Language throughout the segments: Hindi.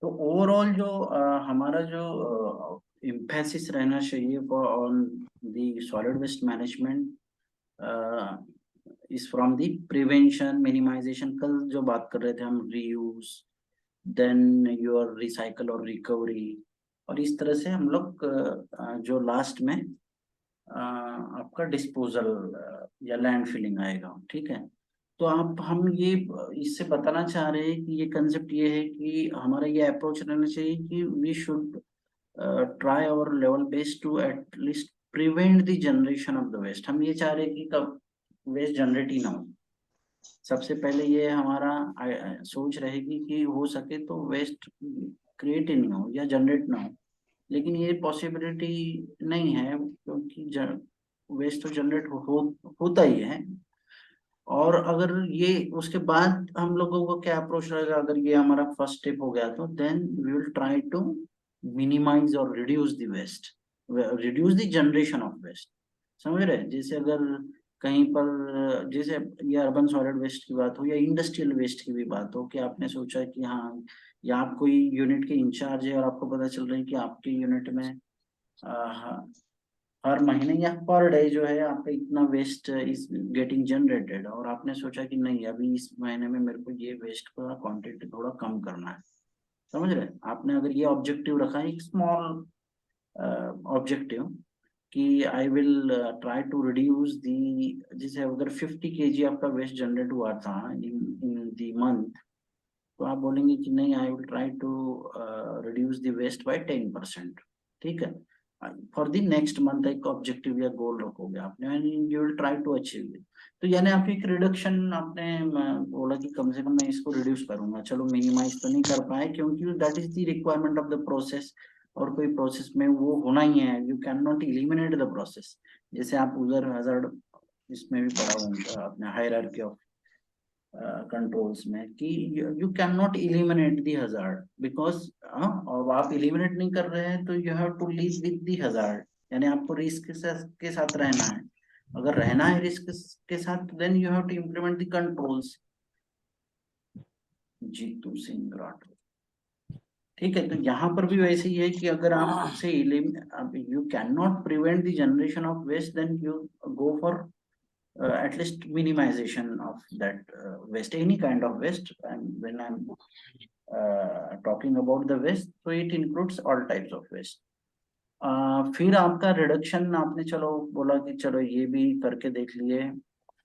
तो ओवरऑल जो हमारा जो इम्फेसिस रहना चाहिए for on the solid waste management is from the prevention minimization. कल जो बात कर रहे थे हम, रीयूज, देन योर रिसाइकल और रिकवरी, और इस तरह से हम लोग जो लास्ट में आपका डिस्पोजल या लैंड फिलिंग आएगा, ठीक है। तो आप हम ये इससे बताना चाह रहे हैं कि ये कंसेप्ट ये है कि हमारा ये अप्रोच रहना चाहिए कि we should try our level best to at least prevent the generation of the waste. हम ये चाह रहे हैं कि कब वेस्ट जनरेट ही ना हो। सबसे पहले ये हमारा सोच रहेगी कि हो सके तो वेस्ट क्रिएट ही नहीं हो या जनरेट ना हो। लेकिन ये पॉसिबिलिटी नहीं है, क्योंकि वेस्ट तो जनरेट होता ही है। और अगर ये उसके बाद हम लोगों को क्या अप्रोच रहेगा, अगर ये हमारा फर्स्ट स्टेप हो गया तो then we will try to minimise और reduce the waste, reduce the generation of waste. समझ रहे हैं? जैसे अगर कहीं पर जैसे ये अर्बन सॉलिड वेस्ट की बात हो या इंडस्ट्रियल वेस्ट की भी बात हो, कि आपने सोचा कि हाँ, या आप कोई यूनिट के इंचार्ज है और आपको पता चल रहा है कि आपके यूनिट में हर महीने या पर डे जो है आपका इतना वेस्ट इज गेटिंग जनरेटेड, और आपने सोचा कि नहीं, अभी इस महीने में मेरे को ये वेस्ट का क्वांटिटी थोड़ा कम करना है। समझ रहे हैं? आपने अगर ये ऑब्जेक्टिव रखा है, एक स्मॉल ऑब्जेक्टिव, कि I will try to reduce the, जैसे अगर 50 kg आपका वेस्ट जनरेट हुआ था इन इन दी मंथ, तो आप बोलेंगे कि नहीं, I will try to reduce the waste by 10%। ठीक है? फॉर द नेक्स्ट मंथ एक ऑब्जेक्टिव या गोल रखोगे आपने, and you will try to achieve it. तो यानी आप एक रिडक्शन आपने बोला कि कम से कम मैं इसको रिड्यूस करूंगा। चलो मिनिमाइज तो नहीं कर पाए, क्योंकि that is the requirement of the process, और कोई प्रोसेस में वो होना ही है। You can not eliminate the process. जैसे आप उधर हजार्ड इसमें भी पढ़ा होगा अपने हायरार्की ऑफ कंट्रोल्स में, कि you can not eliminate the hazard because, और आप एलिमिनेट नहीं कर रहे हैं तो you have to live with the hazard. यानी आपको रिस्क के साथ रहना है। अगर रहना है रिस्क के साथ, then you have to implement the controls. Jitu Singh Rathore. ठीक है, तो यहाँ पर भी वैसे ही है कि अगर आप उसे you can not prevent the generation of waste, then you go for at least minimization of that waste, any kind of waste. And when I'm talking about the waste, so it includes all types of waste. फिर आपका रिडक्शन आपने चलो बोला कि चलो ये भी करके देख लिए,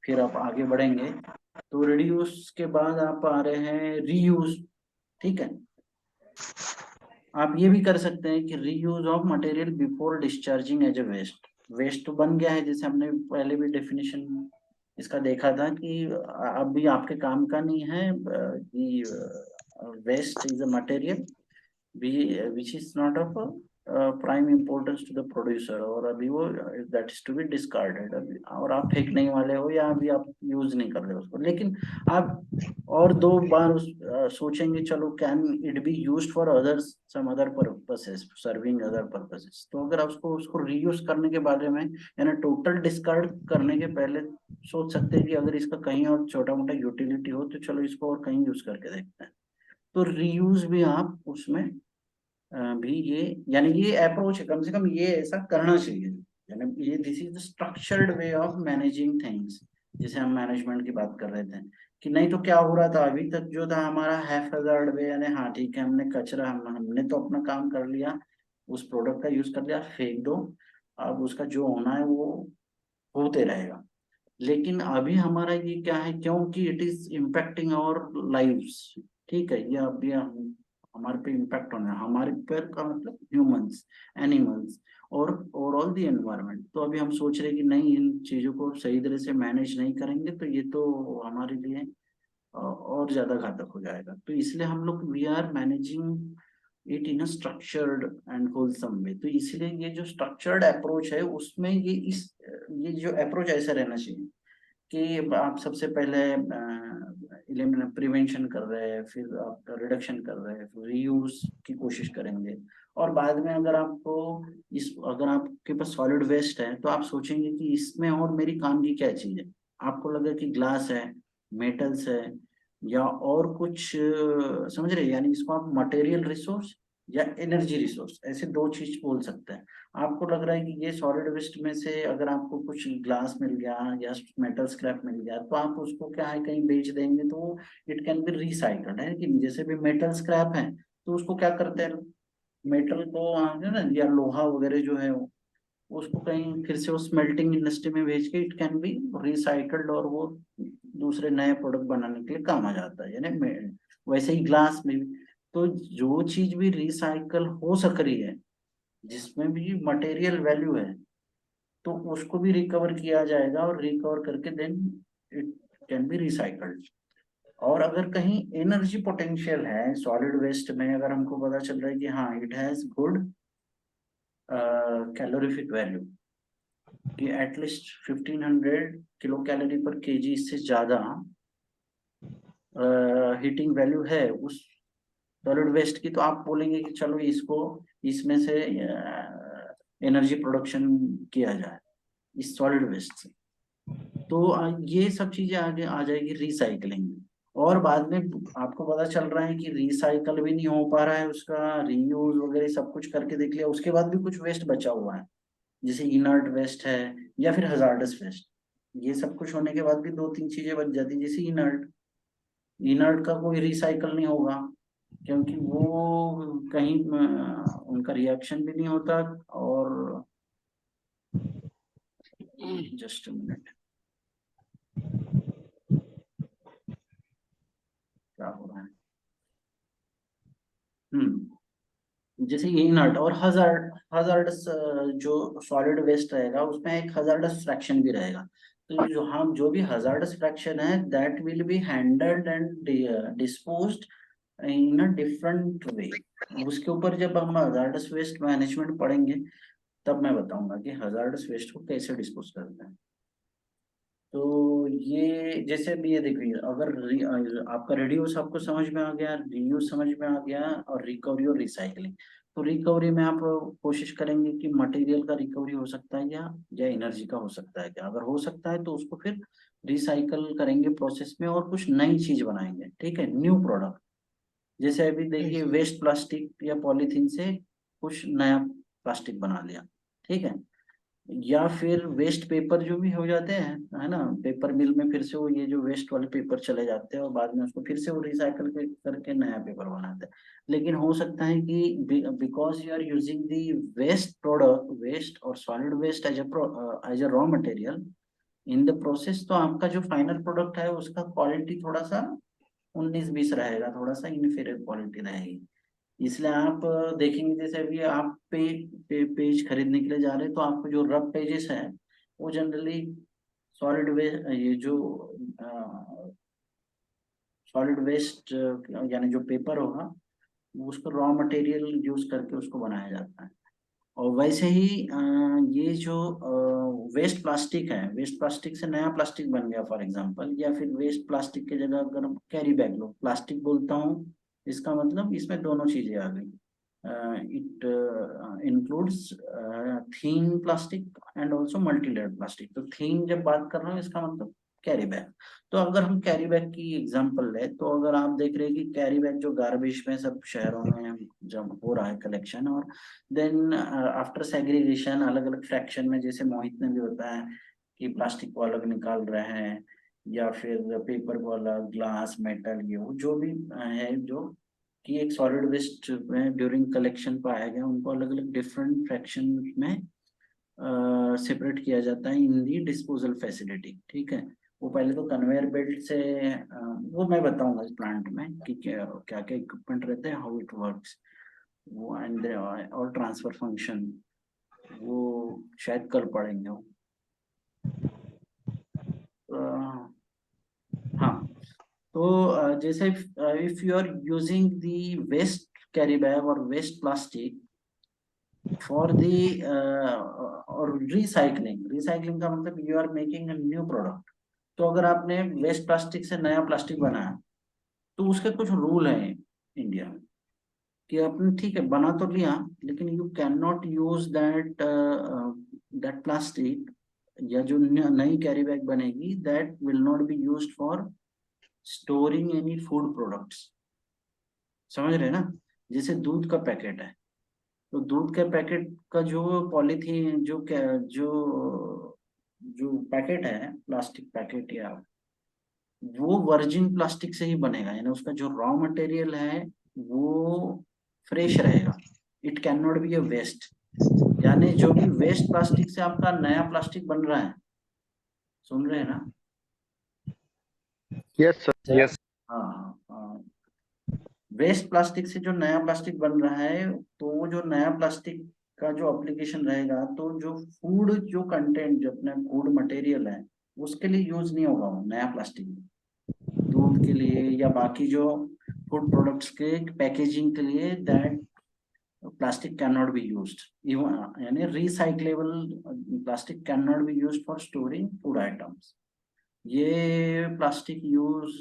फिर आप आगे बढ़ेंगे। तो रिड्यूस के बाद आप आ रहे हैं रीयूज। ठीक है? आप ये भी कर सकते हैं कि reuse of material before discharging as a waste. Waste तो बन गया है, जैसे हमने पहले भी डेफिनेशन इसका देखा था कि अब भी आपके काम का नहीं है कि waste is a material which is not of prime importance to the producer, और अभी वो that is to be discarded. अभी और आप फेंकने ही वाले हो, या अभी आप यूज नहीं कर रहे हो उसको, लेकिन आप और दो बार सोचेंगे, चलो can it be used for others, some other purposes, serving other purposes. तो अगर आप उसको रीयूज करने के बारे में, यानी टोटल डिस्कार्ड करने के पहले सोच सकते हैं कि अगर इसका कहीं और छोटा मोटा यूटिलिटी हो तो चलो इसको और कहीं यूज करके देखते हैं। तो रीयूज भी आप उसमें भी ये, यानी ये अप्रोच है, कम से कम ये ऐसा करना चाहिए। यानी ये this is the structured way of managing things. जैसे हम मैनेजमेंट की बात कर रहे थे, कि नहीं तो क्या हो रहा था अभी तक जो था हमारा हैफेजार्ड वे, यानी हाँ ठीक है, हमने कचरा हमने तो अपना काम कर लिया, उस प्रोडक्ट का यूज कर लिया, फेंक दो, अब उसका जो होना है वो होते रहेगा। लेकिन अभी हमारा ये क्या है, क्योंकि it is impacting our lives. ठीक है? ये अभी हमारे पे इम्पैक्ट होना है, हमारे पर का मतलब ह्यूमंस, एनिमल्स, और ओवरऑल द एनवायरनमेंट। तो अभी हम सोच रहे हैं कि नहीं, इन चीजों को सही तरह से मैनेज नहीं करेंगे तो ये तो हमारे लिए और ज्यादा घातक हो जाएगा। तो इसलिए हम लोग we are managing it in a structured and wholesome way. तो इसलिए ये जो स्ट्रक्चर्ड अप्रोच है उसमें ये जो अप्रोच ऐसा रहना चाहिए कि आप सबसे पहले प्रिवेंशन कर रहे हैं, फिर आप रिडक्शन कर रहे हैं, फिर रीयूज की कोशिश करेंगे, और बाद में अगर आपको अगर आपके पास सॉलिड वेस्ट है तो आप सोचेंगे कि इसमें और मेरी काम की क्या चीज है। आपको लगा कि ग्लास है, मेटल्स है, या और कुछ समझ रहे, यानी इसको आप मटेरियल रिसोर्स या एनर्जी रिसोर्स, ऐसे दो चीज बोल सकते हैं। आपको लग रहा है कि ये सॉलिड वेस्ट में से अगर आपको कुछ ग्लास मिल गया या मेटल स्क्रैप मिल गया, तो आप उसको क्या है कहीं बेच देंगे, तो इट कैन बी रिसाइकल्ड, है कि जैसे भी मेटल स्क्रैप है तो उसको क्या करते हैं, मेटल को है ना, या लोहा वगैरह जो है उसको कहीं फिर से उस स्मेल्टिंग इंडस्ट्री में भेज के इट कैन बी रिसाइकल्ड, और वो दूसरे नए प्रोडक्ट बनाने के लिए काम आ जाता है, यानी वैसे ही ग्लास में भी। तो जो चीज भी रिसाइकल हो सक रही है, जिसमें भी मटेरियल वैल्यू है, तो उसको भी रिकवर किया जाएगा, और रिकवर करके then it can be recycled. और अगर कहीं एनर्जी पोटेंशियल है सॉलिड वेस्ट में, अगर हमको पता चल रहा है कि हाँ it has good calorific value, कि at least 1500 kilo calorie per KG, इससे ज्यादा हीटिंग वैल्यू है उस सॉलिड वेस्ट की, तो आप बोलेंगे कि चलो इसको इसमें से एनर्जी प्रोडक्शन किया जाए इस सॉलिड वेस्ट से। तो ये सब चीजें आगे आ जाएगी रिसाइकलिंग में। और बाद में आपको पता चल रहा है कि रिसाइकल भी नहीं हो पा रहा है, उसका रीयूज वगैरह सब कुछ करके देख लिया, उसके बाद भी कुछ वेस्ट बचा हुआ है, जैसे इनर्ट वेस्ट है या फिर हजार्डस वेस्ट। ये सब कुछ होने के बाद भी दो तीन चीजें बच जाती, जैसे इनर्ट, इनर्ट का कोई रिसाइकल नहीं होगा, क्योंकि वो कहीं उनका रिएक्शन भी नहीं होता। और जस्ट मिनट, क्या हो रहा है, जैसे ये इनर्ट और हजार्डस जो सॉलिड वेस्ट रहेगा उसमें एक हजार्डस फ्रैक्शन भी रहेगा। तो जो हम जो भी हजार्डस फ्रैक्शन है that will be handled and disposed in a different way. उसके ऊपर जब हम हजार्डस वेस्ट मैनेजमेंट पढ़ेंगे, तब मैं बताऊंगा कि हजार्डस वेस्ट को कैसे डिस्पोज करते हैं। तो ये जैसे भी ये देखिए, अगर आपका रिड्यूस आपको समझ में आ गया, रीयूज समझ में आ गया, और रिकवरी और रिसाइकलिंग। तो रिकवरी में आप कोशिश करेंगे कि मटेरियल का रिकवरी हो सकता है या एनर्जी का हो सकता है क्या, अगर हो सकता है तो उसको फिर रिसाइकल करेंगे प्रोसेस में और कुछ नई चीज बनाएंगे, ठीक है, न्यू प्रोडक्ट। जैसे अभी देखिए वेस्ट प्लास्टिक या पॉलीथीन से कुछ नया प्लास्टिक बना लिया, ठीक है। या फिर वेस्ट पेपर जो भी हो जाते हैं, है ना, पेपर मिल में फिर से वो ये जो वेस्ट वाले पेपर चले जाते हैं, और बाद में उसको फिर से वो रिसाइकल करके नया पेपर बनाते हैं। लेकिन हो सकता है कि because you are using the waste product, waste और solid waste as a raw material in the process, तो आपका जो फाइनल प्रोडक्ट है उसका क्वालिटी थोड़ा सा 19-20 रहेगा, थोड़ा सा इनफीरियर क्वालिटी रहेगी। इसलिए आप देखेंगे, जैसे अभी आप पेज खरीदने के लिए जा रहे हैं, तो आपको जो रफ पेजेस है वो जनरली सॉलिड वेस्ट, ये जो सॉलिड वेस्ट यानी जो पेपर होगा, वो उसको रॉ मटेरियल यूज करके उसको बनाया जाता है। और वैसे ही ये जो वेस्ट प्लास्टिक है, वेस्ट प्लास्टिक से नया प्लास्टिक बन गया फॉर एग्जांपल, या फिर वेस्ट प्लास्टिक की जगह अगर कैरी बैग लो, प्लास्टिक बोलता हूँ इसका मतलब इसमें दोनों चीजें आ गई। It includes thin plastic and also multi layer plastic. तो थीन जब बात कर रहा हूँ इसका मतलब कैरी बैग। तो अगर हम कैरी बैग की एग्जांपल ले, तो अगर आप देख रहे हैं कि कैरी बैग जो गार्बेज में सब शहरों में जब हो रहा है कलेक्शन, और देन आफ्टर सेग्रीगेशन अलग अलग फ्रैक्शन में, जैसे मोहित ने भी बताया कि प्लास्टिक को अलग निकाल रहे हैं, या फिर पेपर को अलग, ग्लास, मेटल, ये वो जो भी है, जो कि एक सॉलिड वेस्ट में ड्यूरिंग कलेक्शन पाया गया, उनको अलग अलग डिफरेंट फ्रैक्शन में सेपरेट किया जाता है इन दी डिस्पोजल फैसिलिटी, ठीक है। वो पहले तो कन्वेयर बेल्ट से वो मैं बताऊंगा इस प्लांट में कि क्या क्या इक्विपमेंट रहते हैं, हाउ इट वर्क्स, वो एंड और ट्रांसफर फंक्शन, वो शायद कल पढ़ेंगे वो। हाँ, तो जैसे if you are using the waste carry bag और वेस्ट प्लास्टिक फॉर दी और रिसाइकलिंग, रिसाइकलिंग का मतलब you are making a new product. तो अगर आपने वेस्ट प्लास्टिक से नया प्लास्टिक बनाया, तो उसके कुछ रूल हैं इंडिया में, कि आपने ठीक है बना तो लिया, लेकिन you can not use that that plastic, या जो नई कैरी बैग बनेगी that will not be used for storing any food products, समझ रहे हैं ना? जैसे दूध का पैकेट है, तो दूध के पैकेट का जो पॉलीथीन जो जो पैकेट है, प्लास्टिक पैकेट या वो वर्जिन प्लास्टिक से ही बनेगा, यानी उसका जो रॉ मटेरियल है वो फ्रेश रहेगा। It can not be a waste, यानी जो भी वेस्ट प्लास्टिक से आपका नया प्लास्टिक बन रहा है, सुन रहे हैं ना? Yes sir, yes. हाँ हाँ, वेस्ट प्लास्टिक से जो नया प्लास्टिक बन रहा है, तो वो जो नया प्लास्टिक का जो एप्लीकेशन रहेगा, तो जो फूड जो कंटेंट जो अपना फूड मटेरियल है उसके लिए यूज नहीं होगा वो नया प्लास्टिक, दूध के लिए या बाकी जो फूड प्रोडक्ट्स के पैकेजिंग के लिए, that plastic cannot be used even, यानी recyclable plastic cannot be used for storing food items। ये प्लास्टिक यूज,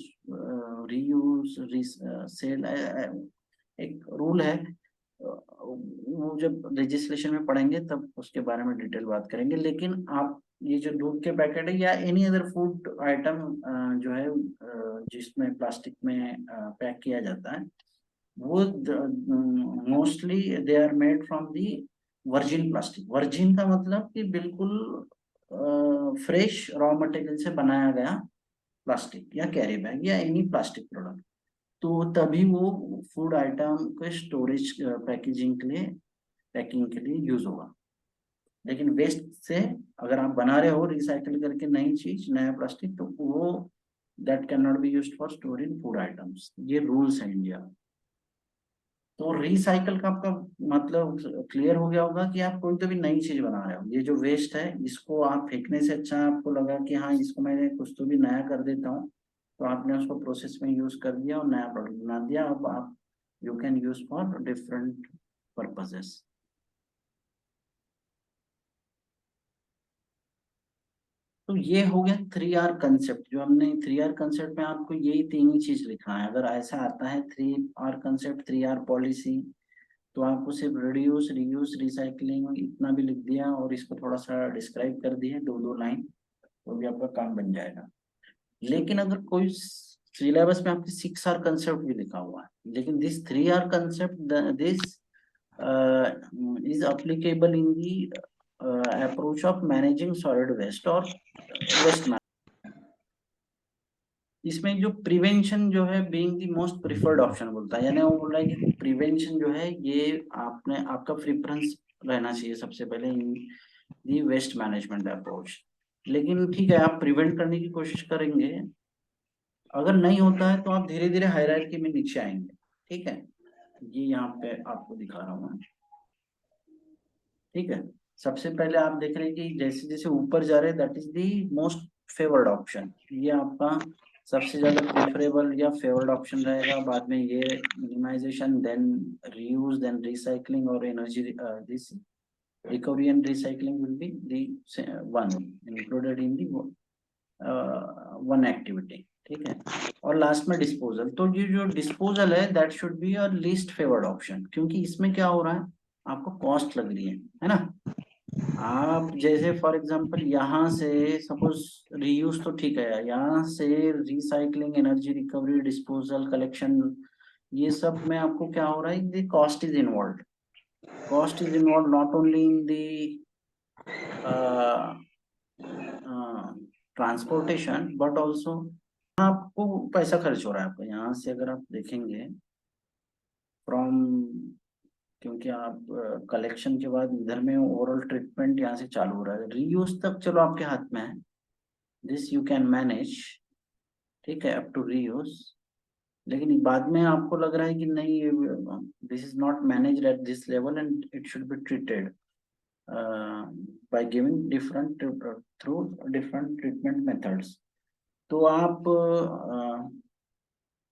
रीयूज, सेल एक रूल है। वो जब लेजिस्लेशन में पढ़ेंगे तब उसके बारे में डिटेल बात करेंगे, लेकिन आप ये जो दूध के पैकेट है या एनी अदर फूड आइटम जो है जिसमें प्लास्टिक में पैक किया जाता है, वो mostly they are made from the virgin plastic. Virgin का मतलब कि बिल्कुल फ्रेश रॉ मटेरियल से बनाया गया प्लास्टिक या कैरी बैग या एनी प्लास्टिक प्रोडक्ट, तो तभी वो फूड आइटम के स्टोरेज पैकेजिंग के लिए, पैकिंग के लिए यूज होगा। लेकिन वेस्ट से अगर आप बना रहे हो रिसाइकल करके नई चीज, नया प्लास्टिक, तो वो that can not B used for storing food items. ये रूल्स है इंडिया में। तो रिसाइकल का आपका मतलब क्लियर हो गया होगा कि आप कोई तो भी नई चीज बना रहे हो, ये जो वेस्ट है इसको आप फेंकने से अच्छा आपको लगा कि हाँ इसको मैं कुछ तो भी नया कर देता हूँ, तो आपने उसको प्रोसेस में यूज कर दिया और नया प्रोडक्ट बना दिया। अब आप you can use for different purposes. तो ये हो गया 3R कंसेप्ट। जो हमने 3R कंसेप्ट में आपको यही तीन ही चीज लिखा है। अगर ऐसा आता है 3R कंसेप्ट, 3R पॉलिसी, तो आपको सिर्फ रिड्यूस, रीयूज, रिसाइकलिंग इतना भी लिख दिया और इसको थोड़ा सा डिस्क्राइब कर दिया, दो दो लाइन, तो भी आपका काम बन जाएगा। लेकिन अगर कोई सिलेबस में आपके 6R कंसेप्ट भी लिखा हुआ है, लेकिन this 3R concept, this is applicable in the approach of managing solid waste और वेस्ट मैनेजमेंट। इसमें जो प्रिवेंशन जो है being the most preferred option बोलता है, यानी वो बोल रहा है कि प्रिवेंशन जो है ये आपने आपका प्रेफरेंस रहना चाहिए सबसे पहले इन दी वेस्ट मैनेजमेंट अप्रोच। लेकिन ठीक है, आप प्रिवेंट करने की कोशिश करेंगे, अगर नहीं होता है तो आप धीरे धीरे हायरार्की में नीचे आएंगे। ठीक है, ये यहाँ पे आपको दिखा रहा हूँ। ठीक है, सबसे पहले आप देख रहे हैं कि जैसे जैसे ऊपर जा रहे हैं, that is the most favoured option, ये आपका सबसे ज्यादा प्रेफरेबल या फेवर्ड ऑप्शन रहेगा। बाद में ये minimisation, then reuse, then recycling और energy this recovery and recycling will be the one included in the one activity. ठीक है, और लास्ट में डिस्पोजल। तो ये जो डिस्पोजल है that should be a least favoured option, क्योंकि इसमें क्या हो रहा है, आपको कॉस्ट लग रही है ना? आप जैसे फॉर एग्जांपल यहाँ से सपोज रीयूज तो ठीक है, यहाँ से recycling, energy recovery, disposal, collection, ये सब में आपको क्या हो रहा है, the cost is involve. Cost is involve not only in the transportation but also आपको पैसा खर्च हो रहा है आपका यहाँ से। अगर आप देखेंगे फ्रॉम, क्योंकि आप कलेक्शन के बाद इधर में ओवरऑल ट्रीटमेंट यहाँ से चालू हो रहा है, रीयूज तक चलो आपके हाथ में है, दिस यू कैन मैनेज। ठीक है, अप टू रीयूज। लेकिन बाद में आपको लग रहा है कि नहीं, this is not managed at this level and it should be treated by giving different through different treatment methods. तो आप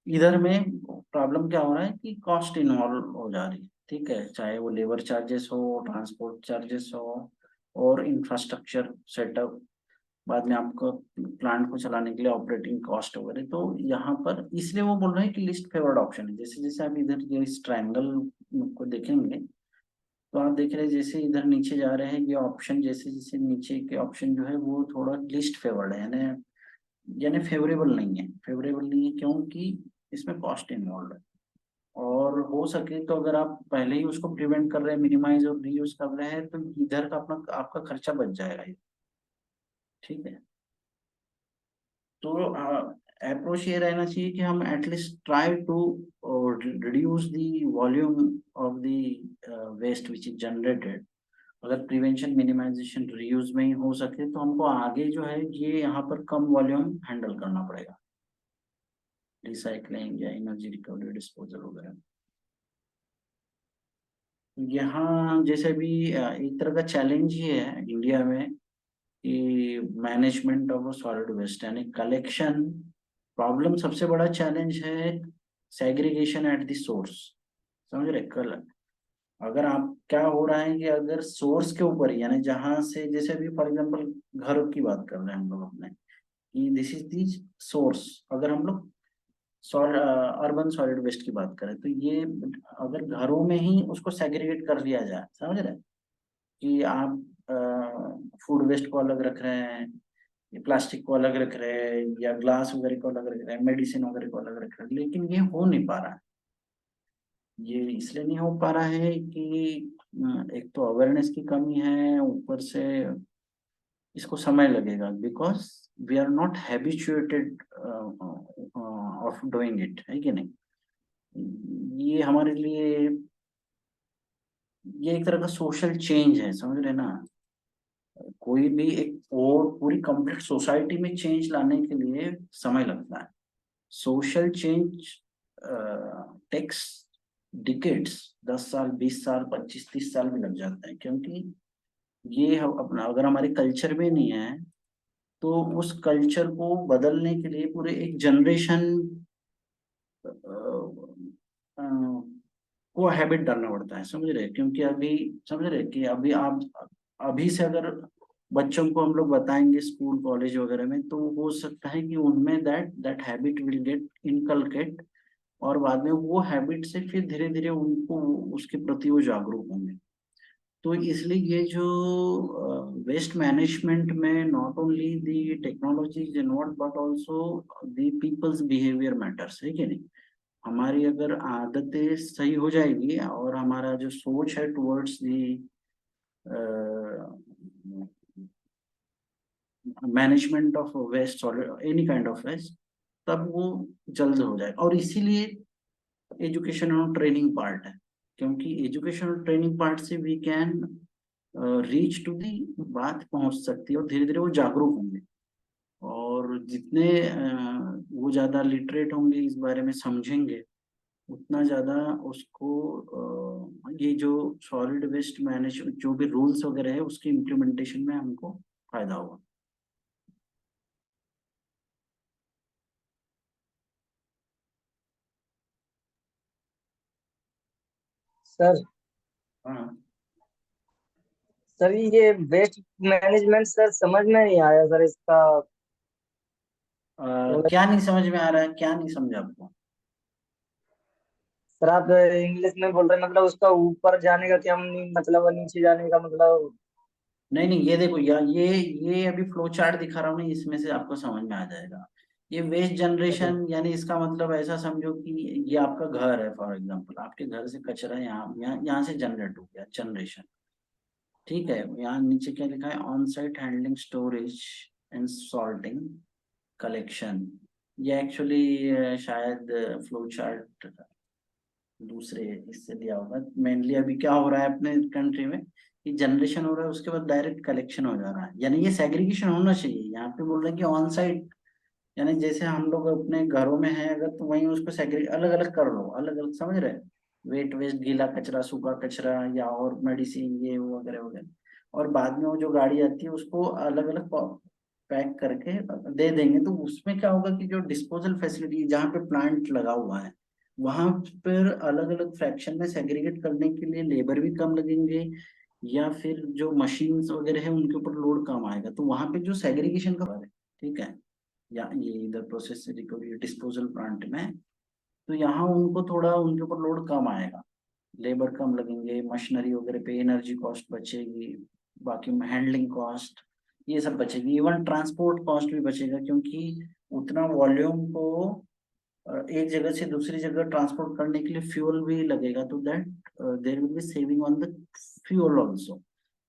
इधर में प्रॉब्लम क्या हो रहा है कि कॉस्ट इन्वॉल्व हो जा रही है। ठीक है, चाहे वो लेबर चार्जेस हो, ट्रांसपोर्ट चार्जेस हो, और इंफ्रास्ट्रक्चर सेटअप, बाद में आपको प्लांट को चलाने के लिए ऑपरेटिंग कॉस्ट वगैरह। तो यहाँ पर इसलिए वो बोल रहे हैं कि लिस्ट फेवर्ड ऑप्शन है। जैसे जैसे आप इधर ये इस ट्रायंगल को देखेंगे, तो आप देख रहे हैं जैसे इधर नीचे जा रहे हैं ये ऑप्शन, जैसे जैसे नीचे के ऑप्शन जो है वो थोड़ा लिस्ट फेवर्ड है, यानी यानी फेवरेबल नहीं है, फेवरेबल नहीं है क्योंकि इसमें कॉस्ट इन्वॉल्व है। और हो सके तो अगर आप पहले ही उसको प्रिवेंट कर रहे हैं, मिनिमाइज और रीयूज कर रहे हैं, तो इधर का अपना आपका खर्चा बच जाएगा ये। ठीक है, तो अप्रोच ये रहना चाहिए कि हम at least try to reduce the volume of the waste which is generated. अगर प्रिवेंशन, मिनिमाइजेशन, रीयूज में ही हो सके तो हमको आगे जो है ये यहाँ पर कम वॉल्यूम हैंडल करना पड़ेगा, रिसाइकलिंग या एनर्जी रिकवरी, डिस्पोजल वगैरह। यहाँ जैसे भी एक तरह का चैलेंज ये है इंडिया में कि मैनेजमेंट ऑफ सॉलिड वेस्ट यानी कलेक्शन प्रॉब्लम, सबसे बड़ा चैलेंज है सेग्रीगेशन एट द सोर्स। समझ रहे? कल अगर आप क्या हो रहा है कि अगर सोर्स के ऊपर ही, यानी जहां से, जैसे अभी फॉर एग्जांपल घर की बात कर रहे हैं हम लोग अपने, कि दिस इज दी सोर्स। अगर हम लोग अर्बन सॉलिड वेस्ट की बात करें तो ये अगर घरों में ही उसको सेग्रीगेट कर लिया जाए, समझ रहे हैं, कि आप फूड वेस्ट को अलग रख रहे हैं, ये प्लास्टिक को अलग रख रहे हैं, या ग्लास वगैरह को अलग रख रहे हैं, मेडिसिन वगैरह को अलग रख रहे हैं, लेकिन ये हो नहीं पा रहा है। ये इसलिए नहीं हो पा रहा है कि एक तो अवेयरनेस की कमी है, ऊपर से इसको समय लगेगा, because we are not habituated of doing it, है कि नहीं? ये हमारे लिए ये एक तरह का सोशल चेंज है, समझ रहे ना? कोई भी एक और पूरी कंप्लीट सोसाइटी में चेंज लाने के लिए समय लगता है। सोशल चेंज टेक्स डिकेड्स, 10 साल, 20 साल, 25, 30 साल भी लग जाते हैं, क्योंकि ये हम अपना अगर हमारे कल्चर में नहीं है तो उस कल्चर को बदलने के लिए पूरे एक जनरेशन को हैबिट डालना पड़ता है, समझ रहे हैं? क्योंकि अभी समझ रहे हैं कि अभी आप अभी से अगर बच्चों को हम लोग बताएंगे स्कूल कॉलेज वगैरह में, तो हो सकता है कि उनमें that that habit will get inculcate, और बाद में वो हैबिट से फिर धीरे धीरे उनको उसके प्रति वो जागरूक होंगे। तो इसलिए ये जो वेस्ट मैनेजमेंट में not only the technology is involve but also the peoples behaviour matters, है कि नहीं? हमारी अगर आदतें सही हो जाएगी और हमारा जो सोच है towards the management of waste और एनी काइंड ऑफ वेस्ट, तब वो जल्द हो जाए। और इसीलिए एजुकेशन और ट्रेनिंग पार्ट है, क्योंकि एजुकेशन और ट्रेनिंग पार्ट से we can reach to the, बात पहुंच सकती है और धीरे धीरे वो जागरूक होंगे। और जितने वो ज्यादा लिटरेट होंगे, इस बारे में समझेंगे, उतना ज्यादा उसको ये जो सॉलिड वेस्ट मैनेज जो भी रूल्स वगैरह है उसके इम्प्लीमेंटेशन में हमको फायदा होगा। सर हाँ। सर ये वेस्ट मैनेजमेंट सर समझ में नहीं आया सर इसका। क्या नहीं समझ में आ रहा है, क्या नहीं समझा आपको? सर आप इंग्लिश में बोल रहे हैं, मतलब उसका ऊपर जाने का क्या मतलब, और नीचे जाने का मतलब। नहीं नहीं, ये देखो, या ये अभी फ्लो चार्ट दिखा रहा हूँ ना, इसमें से आपको समझ में आ जाएगा। ये वेस्ट अच्छा। जनरेशन यानी इसका मतलब ऐसा समझो कि ये आपका घर है, फॉर एग्जांपल आपके घर से कचरा यहाँ से जनरेट हो गया, जनरेशन। ठीक है, यहाँ नीचे क्या लिखा है? On site handling, storage and sorting, collection. ये एक्चुअली शायद फ्लो चार्ट दूसरे इससे लिया होगा। मेनली अभी क्या हो रहा है अपने कंट्री में कि जनरेशन हो रहा है, उसके बाद डायरेक्ट कलेक्शन हो जा रहा है, यानी ये सेग्रीगेशन होना चाहिए। यहाँ पे बोल रहे हैं कि ऑन साइट, यानी जैसे हम लोग अपने घरों में हैं अगर, तो वहीं उसको सेग्री अलग अलग कर लो, अलग अलग, समझ रहे हैं? वेट वेस्ट, गीला कचरा, सूखा कचरा, या और मेडिसिन ये वो वगैरह वगैरह। और बाद में वो जो गाड़ी आती है उसको अलग अलग पैक करके दे देंगे, तो उसमें क्या होगा कि जो डिस्पोजल फैसिलिटी जहाँ पे प्लांट लगा हुआ है, वहां पर अलग अलग फ्रैक्शन में सेग्रीगेट करने के लिए लेबर भी कम लगेंगे, या फिर जो मशीन्स वगैरह है उनके ऊपर लोड कम आएगा, तो वहां पे जो सेग्रीगेशन का है, ठीक है, या ये इधर प्रोसेस रिकवरी डिस्पोजल प्लांट में, तो यहाँ उनको थोड़ा उनके ऊपर लोड कम आएगा, लेबर कम लगेंगे, मशीनरी वगैरह पे एनर्जी कॉस्ट बचेगी, बाकी हैंडलिंग कॉस्ट, ये सब बचेगी, इवन ट्रांसपोर्ट कॉस्ट भी बचेगा, क्योंकि उतना वॉल्यूम को एक जगह से दूसरी जगह ट्रांसपोर्ट करने के लिए फ्यूल भी लगेगा, तो that there will be saving on the fuel also.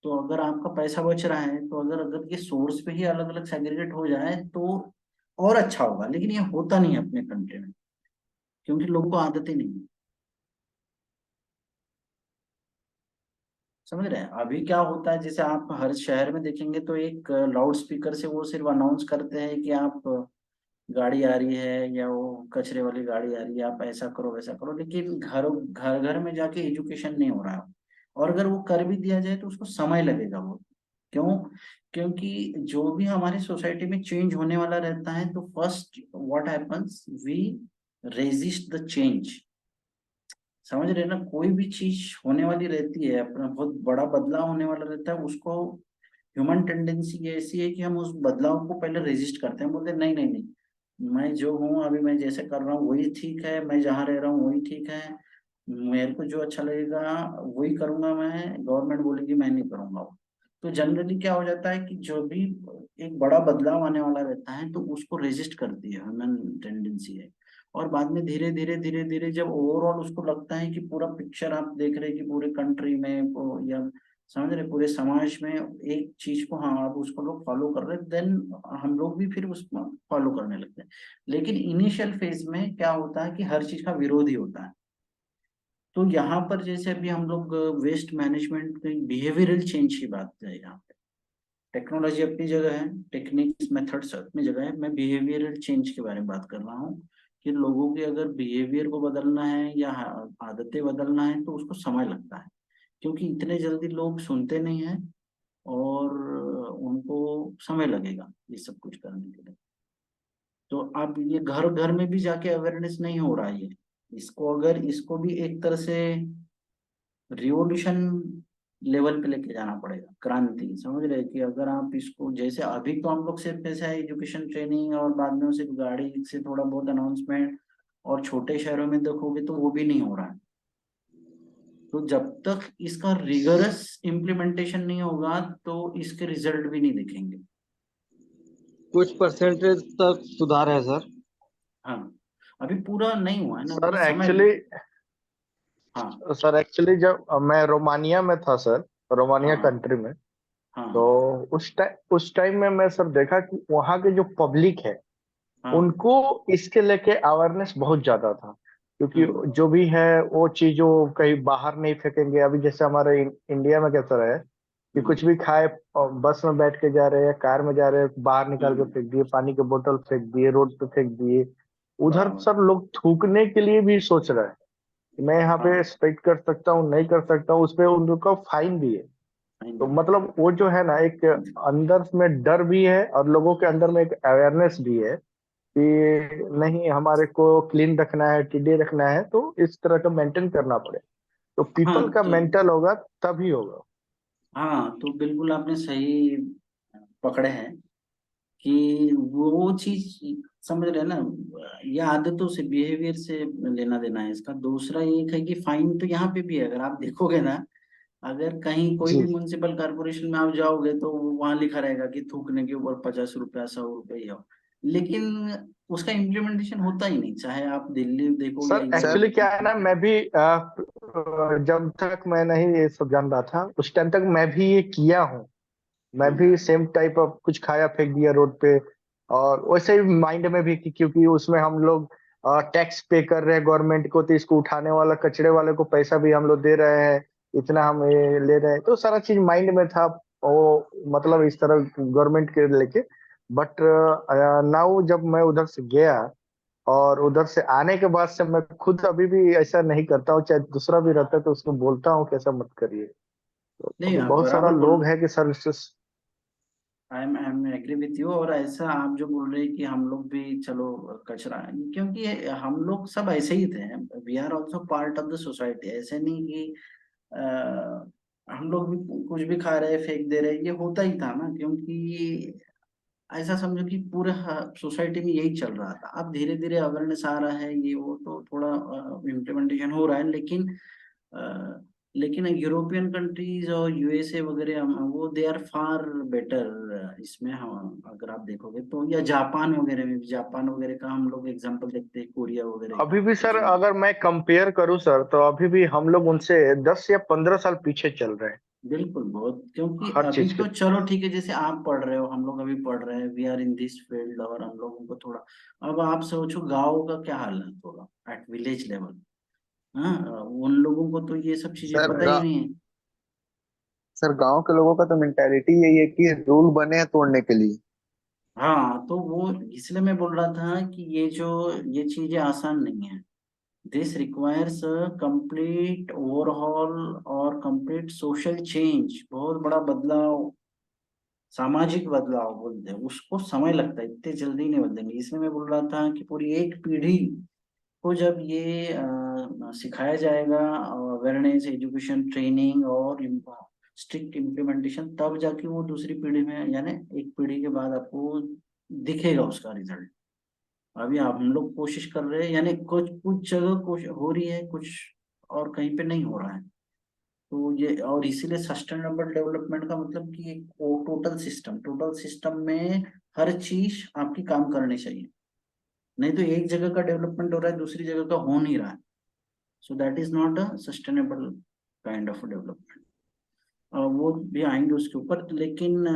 तो अगर आपका पैसा बच रहा है, तो अगर अगर ये सोर्स पे ही अलग अलग सेग्रीगेट हो जाए तो और अच्छा होगा, लेकिन ये होता नहीं है अपने कंट्री में, क्योंकि लोगों को आदत ही नहीं है। समझ रहे हैं? अभी क्या होता है, जैसे आप हर शहर में देखेंगे तो एक लाउड स्पीकर से वो सिर्फ अनाउंस करते हैं कि आप गाड़ी आ रही है, या वो कचरे वाली गाड़ी आ रही है, आप ऐसा करो वैसा करो, लेकिन घर घर घर में जाके एजुकेशन नहीं हो रहा है। और अगर वो कर भी दिया जाए तो उसको समय लगेगा वो। क्यों? क्योंकि जो भी हमारी सोसाइटी में चेंज होने वाला रहता है, तो first what happens, we resist the change. समझ रहे हैं ना? कोई भी चीज होने वाली रहती है, अपना बहुत बड़ा बदलाव होने वाला रहता है, उसको ह्यूमन टेंडेंसी ऐसी है कि हम उस बदलाव को पहले रेजिस्ट करते हैं, बोलते हैं नहीं नहीं नहीं, मैं जो हूँ अभी, मैं जैसे कर रहा हूँ वही ठीक है, मैं जहाँ रह रहा हूँ वही ठीक है, मेरे को जो अच्छा लगेगा वही करूंगा, मैं गवर्नमेंट बोलेगी मैं नहीं करूंगा वो। तो जनरली क्या हो जाता है कि जो भी एक बड़ा बदलाव आने वाला रहता है, तो उसको रेजिस्ट करती है, ह्यूमन टेंडेंसी है। और बाद में धीरे धीरे धीरे धीरे जब ओवरऑल उसको लगता है कि पूरा पिक्चर आप देख रहे हैं कि पूरे कंट्री में या समझ रहे पूरे समाज में एक चीज को, हाँ अब उसको लोग फॉलो कर रहे हैं, देन हम लोग भी फिर उसको फॉलो करने लगते हैं। लेकिन इनिशियल फेज में क्या होता है कि हर चीज का विरोध ही होता है। तो यहाँ पर जैसे अभी हम लोग वेस्ट मैनेजमेंट बिहेवियरल चेंज की बात है यहाँ पे। टेक्नोलॉजी अपनी जगह है, टेक्निक्स मेथड्स अपनी जगह है, मैं बिहेवियरल चेंज के बारे में बात कर रहा हूँ कि लोगों के अगर बिहेवियर को बदलना है या आदतें बदलना है, तो उसको समय लगता है, क्योंकि इतने जल्दी लोग सुनते नहीं हैं, और उनको समय लगेगा ये सब कुछ करने के लिए। तो अब ये घर घर में भी जाके अवेयरनेस नहीं हो रहा है ये, इसको अगर इसको भी एक तरह से रिवॉल्यूशन लेवल पे लेके जाना पड़ेगा, क्रांति। समझ रहे हैं कि अगर आप इसको, जैसे अभी तो हम लोग सिर्फ ऐसा है एजुकेशन ट्रेनिंग, और बाद में सिर्फ गाड़ी से थोड़ा बहुत अनाउंसमेंट, और छोटे शहरों में देखोगे तो वो भी नहीं हो रहा है। तो जब तक इसका रिगरस इम्प्लीमेंटेशन नहीं होगा, तो इसके रिजल्ट भी नहीं दिखेंगे। कुछ परसेंटेज तक सुधार है सर। हाँ, अभी पूरा नहीं हुआ है ना, सर अभी समय। एक्चुअली हाँ जब मैं रोमानिया में था सर, रोमानिया हाँ कंट्री में, तो हाँ उस टाइम में मैं सर देखा कि वहाँ के जो पब्लिक है हाँ। उनको इसके लेके अवेयरनेस बहुत ज्यादा था। क्योंकि हम्म जो भी है वो चीजों कहीं बाहर नहीं फेंकेंगे। अभी जैसे हमारे इंडिया में कैसा है कि हम्म कुछ भी खाए और बस में बैठ के जा रहे हैं, कार में जा रहे हैं, बाहर निकाल के हम्म। फेंक दिए, पानी के बोतल फेंक दिए, रोड पे फेंक दिए। उधर बराबर। सब लोग थूकने के लिए भी सोच रहे हैं कि मैं यहाँ पे हाँ, स्पेक्ट कर सकता हूँ, नहीं कर सकता हूँ, उस पे उनको फाइन भी है। नहीं तो नहीं। मतलब वो जो है ना, एक अंदर में डर भी है और लोगों के अंदर में एक अवेयरनेस भी है कि नहीं, हमारे को क्लीन रखना है, टीडी रखना है, तो इस तरह का मेंटेन करना पड़े। तो हाँ पीपल का तो, मेंटल होगा तभी होगा। हाँ तो बिल्कुल आपने सही पकड़े हैं कि वो चीज, समझ रहे हैं ना? ये आदतों से, बिहेवियर से लेना देना है इसका। दूसरा एक है कि फाइन तो यहाँ पे भी है, अगर आप देखोगे ना, अगर कहीं कोई भी जी म्युनिसिपल कॉर्पोरेशन में आप जाओगे तो वहां लिखा रहेगा कि थूकने के ऊपर 50 रुपया 100 रुपये ही हो, लेकिन उसका इम्प्लीमेंटेशन होता ही नहीं, चाहे आप दिल्ली देखो या सर, एक्चुअली क्या है ना, मैं भी जब तक मैं नहीं ये सब जान रहा था उस टाइम तक मैं भी ये किया हूँ। मैं हम्म भी सेम टाइप ऑफ कुछ खाया फेंक दिया रोड पे। और वैसे ही माइंड में भी कि क्योंकि उसमें हम लोग टैक्स पे कर रहे हैं गवर्नमेंट को, तो इसको उठाने वाला कचरे वाले को पैसा भी हम लोग दे रहे हैं, इतना हम ये ले रहे हैं, तो सारा चीज माइंड में था। वो मतलब इस तरह गवर्नमेंट के लेके। बट नाउ जब मैं उधर से गया और उधर से आने के बाद से मैं खुद अभी भी ऐसा नहीं करता हूँ, चाहे दूसरा भी रहता है तो उसको बोलता हूँ कि ऐसा मत करिए। तो नहीं, अभी आप बहुत सारा बराबर बोल, लोग है कि sir I am agree with you. और ऐसा आप जो बोल रहे हैं कि हम लोग भी चलो कचरा, क्योंकि हम लोग सब ऐसे ही थे, we are also part of the society. ऐसे नहीं कि अ, हम लोग भी कुछ भी खा रहे हैं फेंक दे रहे हैं, ये होता ही था ना, क्योंकि ऐसा समझो कि पूरे सोसाइटी में यही चल रहा था। अब धीरे धीरे अवेयरनेस आ रहा है, ये वो, तो थोड़ा इम्प्लीमेंटेशन हो रहा है, लेकिन लेकिन यूरोपियन कंट्रीज और यूएसए वगैरह वो दे आर फार बेटर इसमें। हम अगर आप देखोगे तो, या जापान वगैरह में भी, जापान वगैरह का हम लोग एग्जांपल देखते हैं, कोरिया वगैरह अभी का भी तो सर जो अगर मैं कंपेयर करूं सर, तो अभी भी हम लोग उनसे 10 या 15 साल पीछे चल रहे हैं बिल्कुल बहुत, क्योंकि हर अभी चीज के। तो चलो ठीक है, जैसे आप पढ़ रहे हो, हम लोग अभी पढ़ रहे हैं, we are in this field, और हम लोगों को थोड़ा, अब आप सोचो गाँव का क्या हालत होगा एट विलेज लेवल। हाँ, उन लोगों को तो ये सब चीजें सर पता ही गा, नहीं है। सर गांव के लोगों का तो मेंटेलिटी यही है कि रूल बने हैं तोड़ने के लिए। हाँ, तो वो इसलिए मैं बोल रहा था कि ये चीजें आसान नहीं है। दिस रिक्वायर्स कंप्लीट ओवरहॉल और कंप्लीट सोशल चेंज, बहुत बड़ा बदलाव, सामाजिक बदलाव बोलते हैं उसको, समय लगता है, इतने जल्दी नहीं बदलेंगे। इसलिए मैं बोल रहा था कि पूरी एक पीढ़ी को जब ये सिखाया जाएगा, अवेयरनेस, एजुकेशन, ट्रेनिंग और स्ट्रिक्ट इम्प्लीमेंटेशन, तब जाके वो दूसरी पीढ़ी में, यानी एक पीढ़ी के बाद आपको दिखेगा उसका रिजल्ट। अभी हम लोग कोशिश कर रहे हैं, यानी कुछ कुछ जगह कोशिश हो रही है, कुछ और कहीं पे नहीं हो रहा है। तो ये, और इसीलिए सस्टेनेबल डेवलपमेंट का मतलब कि एक टोटल सिस्टम में हर चीज आपकी काम करनी चाहिए। नहीं तो एक जगह का डेवलपमेंट हो रहा है, दूसरी जगह का हो नहीं रहा है, so that is not a sustainable kind of development. वो भी आएंगे उसके ऊपर, लेकिन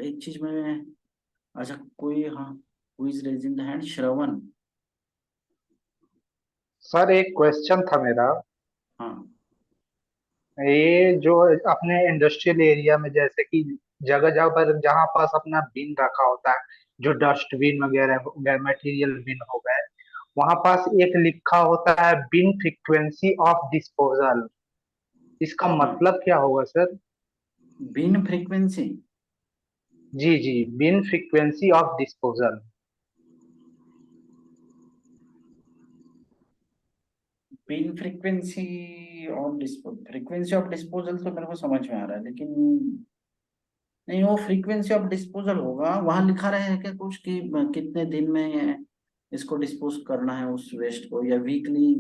एक चीज में, अच्छा कोई, हाँ, who is raising the hand? Shravan. Sir एक क्वेश्चन था मेरा। हाँ। ये जो अपने इंडस्ट्रियल एरिया में जैसे कि जगह जगह पर जहाँ पास अपना बिन रखा होता है, जो डस्टबिन वगैरह हो गए, मटेरियल बिन हो गए, वहां पास एक लिखा होता है बिन फ्रीक्वेंसी ऑफ डिस्पोजल। इसका हाँ, मतलब क्या होगा सर? Bin frequency. जी जी, bin frequency of disposal. Bin frequency of disposal तो मेरे को समझ में आ रहा है, लेकिन नहीं, वो फ्रीक्वेंसी ऑफ डिस्पोजल होगा, वहां लिखा रहे है क्या कुछ कि कितने दिन में इसको डिस्पोज करना है उस वेस्ट को, या वीकली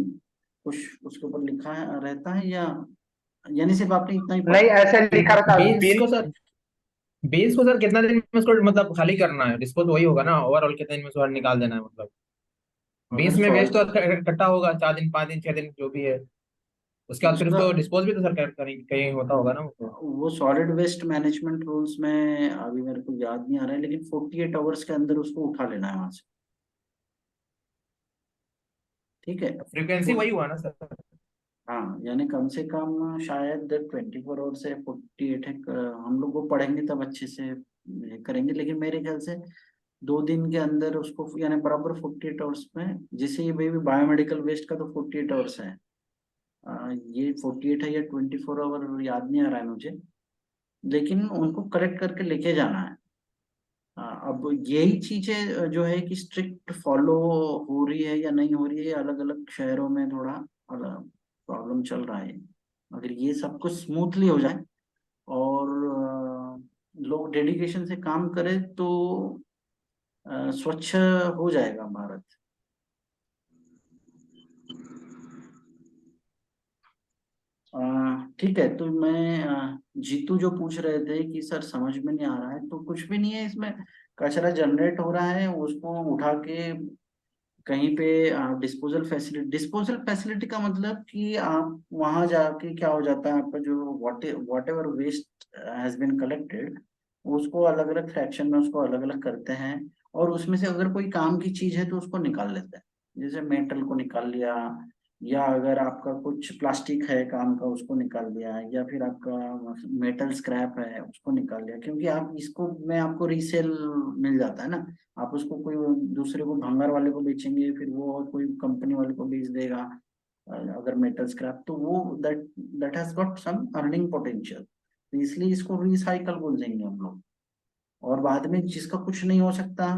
कुछ उसके ऊपर लिखा है रहता है, या यानी सिर्फ आपने इतना ही नहीं, पढ़ा? ऐसे लिखा रहता है बीन्स बिन। को सर बीन्स को सर कितना दिन में उसको मतलब खाली करना है, डिस्पोज वही होगा ना, ओवरऑल कितने दिन में उसको निकाल देना है मतलब। बीन्स अगर में वेस्ट तो सॉल्व इकट्ठा होगा 4 दिन 5 दिन 6 दिन जो भी है, उसके बाद फिर उसका, उसको डिस्पोज भी तो सर कहीं कहीं होता होगा ना उसको। वो सॉलिड वेस्ट मैनेजमेंट रूल्स में अभी मेरे को याद नहीं आ रहा है, लेकिन 48 आवर्स के अंदर उसको उठा लेना है वहां से। ठीक है। फ्रीक्वेंसी वही हुआ ना सर। हाँ, यानी कम से कम शायद 24 आवर से 48 है, हम लोग वो पढ़ेंगे तब अच्छे से ये करेंगे, लेकिन मेरे ख्याल से 2 दिन के अंदर उसको, यानी बराबर 48 आवर्स में, जैसे ये बेबी बायोमेडिकल वेस्ट का तो 48 आवर्स है, ये 48 है या 24 आवर याद नहीं आ रहा है मुझे, लेकिन उनको कलेक्ट करके लेके जाना है। अब यही चीजें जो है कि स्ट्रिक्ट फॉलो हो रही है या नहीं हो रही है, अलग अलग शहरों में थोड़ा अलग प्रॉब्लम चल रहा है। अगर ये सब कुछ स्मूथली हो जाए और लोग डेडिकेशन से काम करें तो स्वच्छ हो जाएगा भारत। ठीक है, तो मैं जीतू जो पूछ रहे थे कि सर समझ में नहीं आ रहा है, तो कुछ भी नहीं है इसमें। कचरा जनरेट हो रहा है, उसको उठा के कहीं पे डिस्पोजल फैसिलिटी का मतलब कि आप वहां जाके, क्या हो जाता है आपका जो whatever waste has been collected, उसको अलग अलग फ्रैक्शन में उसको अलग अलग करते हैं, और उसमें से अगर कोई काम की चीज है तो उसको निकाल लेते हैं। जैसे मेटल को निकाल लिया, या अगर आपका कुछ प्लास्टिक है काम का उसको निकाल दिया, या फिर आपका मेटल स्क्रैप है उसको निकाल लिया, क्योंकि आप इसको में आपको रीसेल मिल जाता है ना। आप उसको कोई दूसरे को, भंगार वाले को बेचेंगे, फिर वो और कोई कंपनी वाले को बेच देगा, अगर मेटल स्क्रैप, तो वो that that has got some earning potential, तो इसलिए इसको रिसाइकल बोल देंगे हम लोग। और बाद में जिसका कुछ नहीं हो सकता,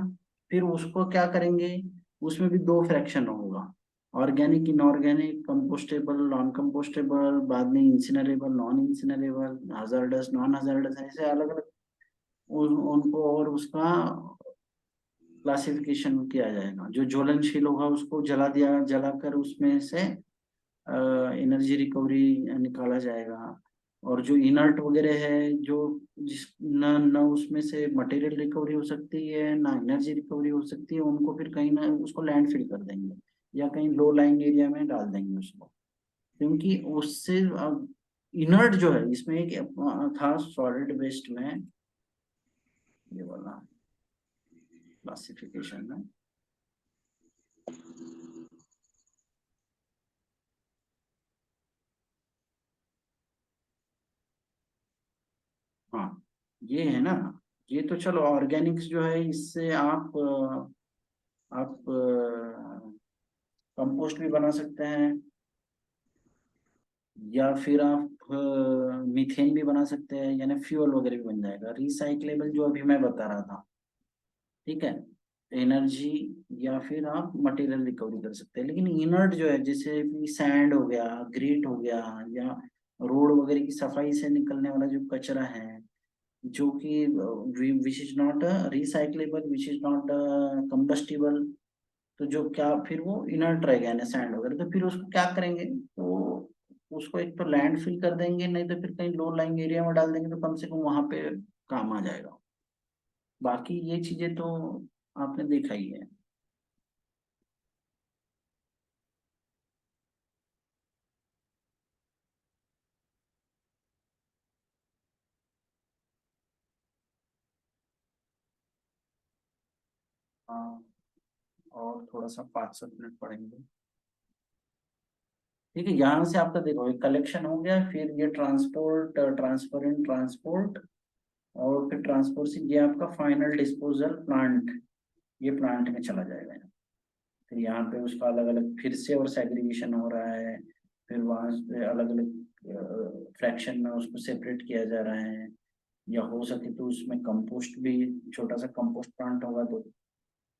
फिर उसको क्या करेंगे, उसमें भी दो फ्रैक्शन होगा, organic, inorganic, compostable, non compostable, बाद में इंसिनरेबल, नॉन इंसिनरेबल, हजार्डस, नॉन हजार्डस, ऐसे अलग अलग उनको, और उसका क्लासिफिकेशन किया जाएगा। जो ज्वलनशील होगा उसको जला दिया, जलाकर उसमें से एनर्जी रिकवरी निकाला जाएगा। और जो इनर्ट वगैरह है, जो जिस न उसमें से मटेरियल रिकवरी हो सकती है ना एनर्जी रिकवरी हो सकती है, उनको फिर कहीं ना उसको लैंडफिल कर देंगे या कहीं लो लाइंग एरिया में डाल देंगे उसको, क्योंकि उससे इनर्ट जो है इसमें एक था सॉलिड वेस्ट में ये वाला क्लासिफिकेशन में, हाँ ये है ना, ये तो चलो ऑर्गेनिक्स जो है इससे आप कंपोस्ट भी बना सकते हैं, या फिर आप मीथेन भी बना सकते हैं, यानी फ्यूल वगैरह भी बन जाएगा रिसाइक्लेबल, जो अभी मैं बता रहा था। ठीक है, एनर्जी या फिर आप मटेरियल रिकवरी कर सकते हैं। लेकिन इनर्ट जो है, जैसे कि सैंड हो गया, ग्रेट हो गया, या रोड वगैरह की सफाई से निकलने वाला जो कचरा है, जो कि विच is not recyclable, which is not combustible, तो जो क्या फिर वो इनर्ट रह गया ना सैंड वगैरह, तो फिर उसको क्या करेंगे, तो उसको एक तो लैंड फिल कर देंगे, नहीं तो फिर कहीं लो लाइंग एरिया में डाल देंगे, तो कम से कम वहां पे काम आ जाएगा। बाकी ये चीजें तो आपने देखा ही है। हाँ, और थोड़ा सा 5-7 मिनट पढ़ेंगे। ठीक है, यहाँ से आपका देखो एक कलेक्शन हो गया, फिर ये ट्रांसपोर्ट, ट्रांसफर ट्रांसपोर्ट, और फिर ट्रांसपोर्ट से ये आपका फाइनल डिस्पोजल प्लांट, ये प्लांट में चला जाएगा। फिर यहाँ पे उसका अलग अलग फिर से और सेग्रीगेशन हो रहा है, फिर वहाँ पे अलग अलग फ्रैक्शन में उसको सेपरेट किया जा रहा है, या हो सके तो उसमें कंपोस्ट भी, छोटा सा कंपोस्ट प्लांट होगा तो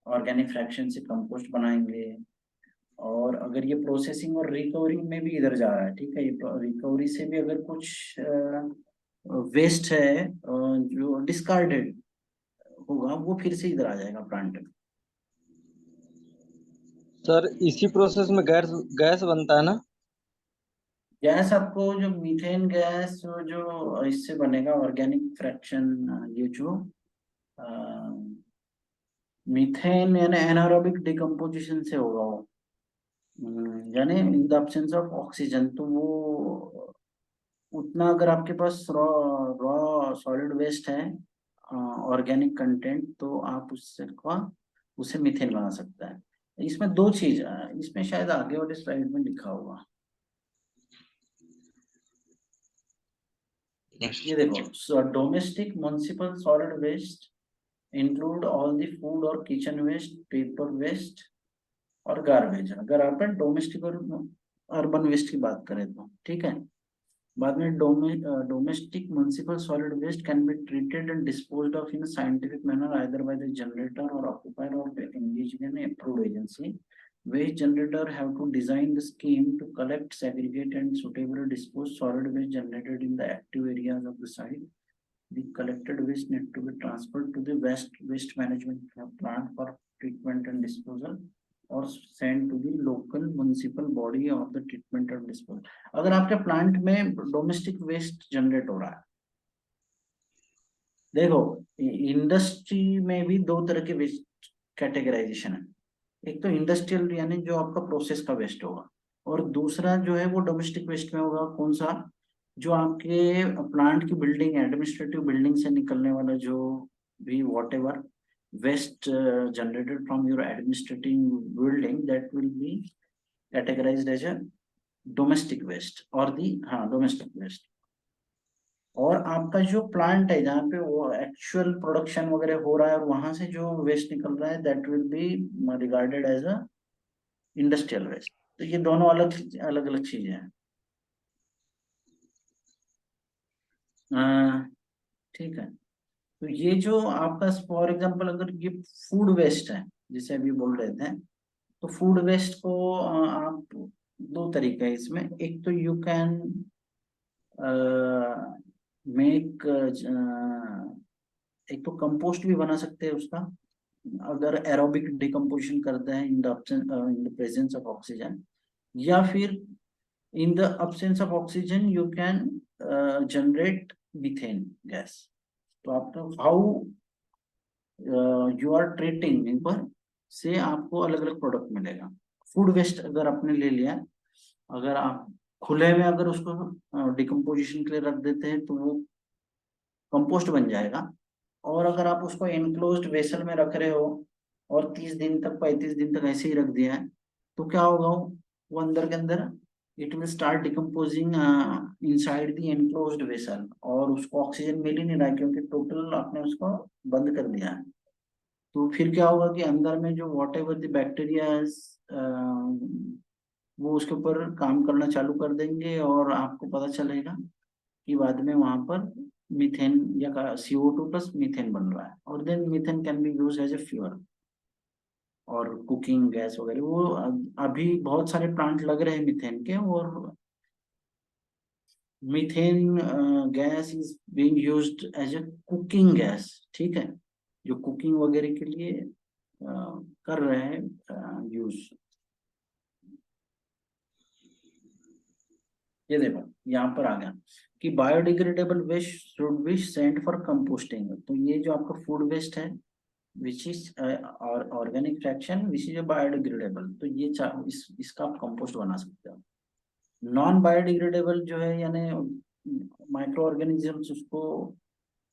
ऑर्गेनिक फ्रैक्शन से कंपोस्ट बनाएंगे। और अगर ये प्रोसेसिंग और रिकवरी में भी इधर जा रहा है, ठीक है, ये रिकवरी से भी अगर कुछ वेस्ट है जो डिस्कार्डेड होगा, वो फिर से इधर आ जाएगा प्लांट में। सर इसी प्रोसेस में गैस गैस बनता है ना? गैस आपको जो मीथेन गैस जो इससे बनेगा ऑर्गेनिक फ्रैक्शन, ये जो मीथेन यानी एनारोबिक डिकम्पोजिशन से होगा वो, यानी in the absence of oxygen, तो वो उतना अगर आपके पास रॉ रॉ सॉलिड वेस्ट है ऑर्गेनिक कंटेंट, तो आप उससे मीथेन बना सकता है। इसमें दो चीज है, इसमें शायद आगे वाले स्लाइड में लिखा होगा, ये देखो, domestic municipal solid waste include all the food और किचन वेस्ट, पेपर वेस्ट और गार्बेज, अगर आप डोमेस्टिक और अर्बन वेस्ट की बात करें तो, ठीक है। बाद में domestic municipal solid waste can be treated and disposed of in scientific manner either by the generator और ऑक्यूपायर और engaged in approved agency. Waste generator have to design the scheme to collect, segregate and suitably dispose solid waste generated in the active areas of the site. The collected waste need to be transferred to the waste management plant for treatment and disposal, और sent to the local municipal body of the treatment and disposal. अगर आपके प्लांट में डोमेस्टिक वेस्ट जनरेट हो रहा है, देखो इंडस्ट्री में भी दो तरह के वेस्ट कैटेगराइजेशन है, एक तो इंडस्ट्रियल यानी जो आपका प्रोसेस का वेस्ट होगा, और दूसरा जो है वो डोमेस्टिक वेस्ट में होगा, कौन सा, जो आपके प्लांट की बिल्डिंग एडमिनिस्ट्रेटिव बिल्डिंग से निकलने वाला जो भी what ever waste generated from your administrative building, that will be categorized as a domestic waste or the domestic waste. और आपका जो प्लांट है जहाँ पे वो एक्चुअल प्रोडक्शन वगैरह हो रहा है और वहां से जो वेस्ट निकल रहा है, that will be regarded as a industrial waste. तो ये दोनों अलग अलग अलग चीजें हैं। ठीक है, तो ये जो आपका फॉर एग्जांपल अगर ये फूड वेस्ट है जैसे अभी बोल रहे थे, तो फूड वेस्ट को आप दो तरीके है इसमें, एक तो यू कैन मेक, एक तो कंपोस्ट भी बना सकते हैं उसका, अगर एरोबिक डिकम्पोजिशन करते हैं in the presence of oxygen, या फिर in the absence of oxygen you can generate methane gas. तो आपका how you are treating इन पर से आपको अलग अलग प्रोडक्ट मिलेगा। फूड वेस्ट अगर आपने ले लिया, अगर आप खुले में अगर उसको डिकम्पोजिशन के लिए रख देते हैं तो वो कंपोस्ट बन जाएगा। और अगर आप उसको एनक्लोज्ड वेसल में रख रहे हो और 30 दिन तक 35 दिन तक ऐसे ही रख दिया है तो क्या होगा, वो अंदर के अंदर it will start decomposing inside the enclosed vessel, और उसको ऑक्सीजन मिल ही नहीं रहा है क्योंकि टोटल आपने उसको बंद कर दिया है। तो फिर क्या होगा कि अंदर में जो वॉट एवर द बैक्टीरिया वो उसके ऊपर काम करना चालू कर देंगे और आपको पता चलेगा कि बाद में वहां पर मीथेन या CO2 प्लस मीथेन बन रहा है, और देन methane can be use as a fuel और कुकिंग गैस वगैरह। वो अभी बहुत सारे प्लांट लग रहे हैं मीथेन के, और methane gas is being used as a cooking gas, ठीक है, जो कुकिंग वगैरह के लिए कर रहे हैं यूज। ये देखो यहाँ पर आ गया कि biodegradable waste should be sent for composting. तो ये जो आपका फूड वेस्ट है which is organic fraction which is biodegradable, तो ये इसका आप कंपोस्ट बना सकते हो। नॉन बायोडिग्रेडेबल जो है यानी माइक्रो ऑर्गेनिजम्स उसको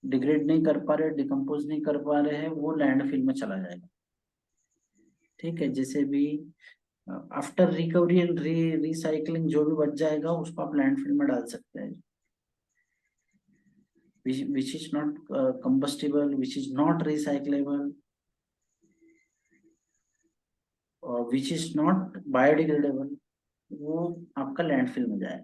डिग्रेड नहीं कर पा रहे, डिकम्पोज नहीं कर पा रहे हैं, वो लैंडफिल में चला जाएगा, ठीक है। जैसे भी आफ्टर रिकवरी एंड रिसाइकलिंग जो भी बच जाएगा उसको आप लैंडफिल में डाल सकते हैं, which is not combustible, which is not recyclable, which is not biodegradable, वो आपका लैंडफिल में जाए।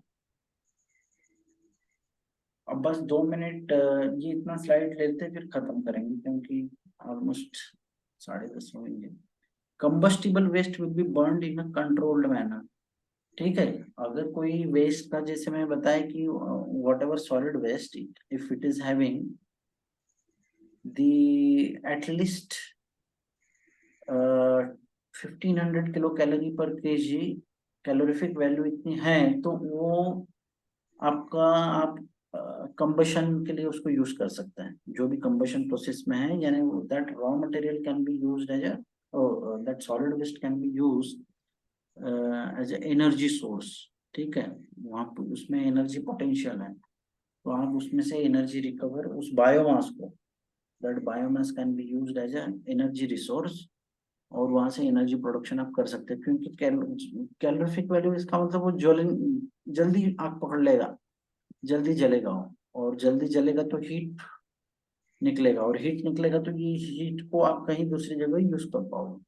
अब बस 2 मिनट ये इतना स्लाइड लेते फिर खत्म करेंगे क्योंकि ऑलमोस्ट 10:30 होंगे। Combustible waste will be burned in a controlled manner, ठीक है। अगर कोई वेस्ट का जैसे मैं बताया कि whatever solid waste if it is having the at least 1500 kilo calorie per KG calorific value इतनी है तो वो आपका आप कंबशन के लिए उसको यूज कर सकते हैं, जो भी कंबशन प्रोसेस में है, यानी that raw material can be used as a that solid waste can be used as energy source, ठीक है। वहाँ पे उसमें एनर्जी पोटेंशियल है तो आप उसमें से एनर्जी रिकवर उस बायोमास को, that biomass can be used as energy resource, और वहां से एनर्जी प्रोडक्शन आप कर सकते हैं। क्योंकि कैलोरीफिक वैल्यू इसका मतलब वो जल्दी आग पकड़ लेगा, जल्दी जलेगा वो, और जल्दी जलेगा तो हीट निकलेगा, और हीट निकलेगा तो ये हीट को आप कहीं दूसरी जगह यूज कर पाओगे।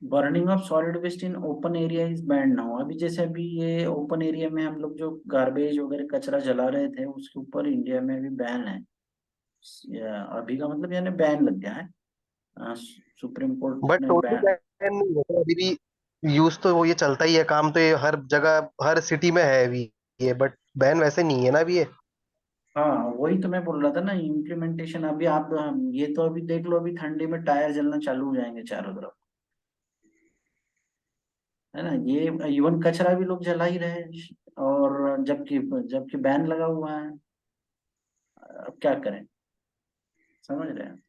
Burning of solid waste in open area is banned now. अभी जैसे अभी ये ओपन एरिया में हम लोग जो गार्बेज वगैरह कचरा जला रहे थे उसके ऊपर इंडिया में भी बैन है। अभी का मतलब यानी बैन लग गया है, सुप्रीम कोर्ट बट ने टोटली बैन। बैन नहीं है अभी भी। यूज तो वो ये चलता ही है, काम तो ये हर जगह हर सिटी में है अभी ये, बट बैन वैसे नहीं है ना अभी ये। हाँ वही तो मैं बोल रहा था ना, इम्प्लीमेंटेशन अभी आप ये तो अभी देख लो, अभी ठंडी में टायर जलना चालू हो जाएंगे चारों तरफ, है ना। ये इवन कचरा भी लोग जला ही रहे हैं, और जबकि जबकि बैन लगा हुआ है। अब क्या करें, समझ रहे हैं।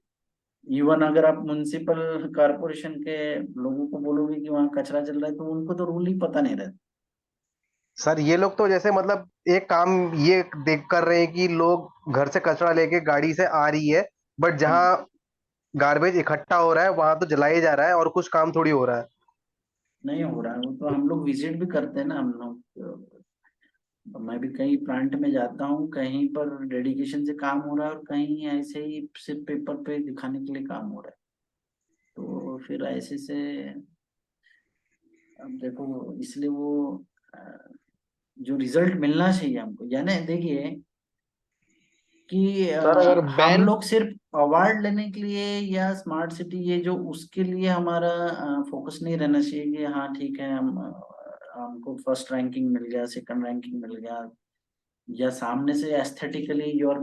इवन अगर आप म्युनिसिपल कारपोरेशन के लोगों को बोलोगे कि वहाँ कचरा जल रहा है तो उनको तो रूल ही पता नहीं रहता। सर ये लोग तो जैसे मतलब एक काम ये देख कर रहे हैं कि लोग घर से कचरा लेके गाड़ी से आ रही है, बट हम्म, जहाँ गार्बेज इकट्ठा हो रहा है वहां तो जलाया जा रहा है और कुछ काम थोड़ी हो रहा है। नहीं हो रहा है वो तो हम लोग विजिट भी करते हैं ना हम लोग। मैं भी कहीं प्लांट में जाता हूँ, कहीं पर डेडिकेशन से काम हो रहा है और कहीं ऐसे ही सिर्फ पेपर पे दिखाने के लिए काम हो रहा है। तो फिर ऐसे से अब देखो, इसलिए वो अ, जो रिजल्ट मिलना चाहिए हमको, यानी देखिए कि सर अगर हम बैन लोग सिर्फ अवार्ड लेने के लिए या स्मार्ट सिटी ये जो उसके लिए हमारा फोकस नहीं रहना चाहिए कि हाँ ठीक है हम हमको फर्स्ट रैंकिंग मिल गया, सेकंड रैंकिंग मिल गया, या सामने से aesthetically your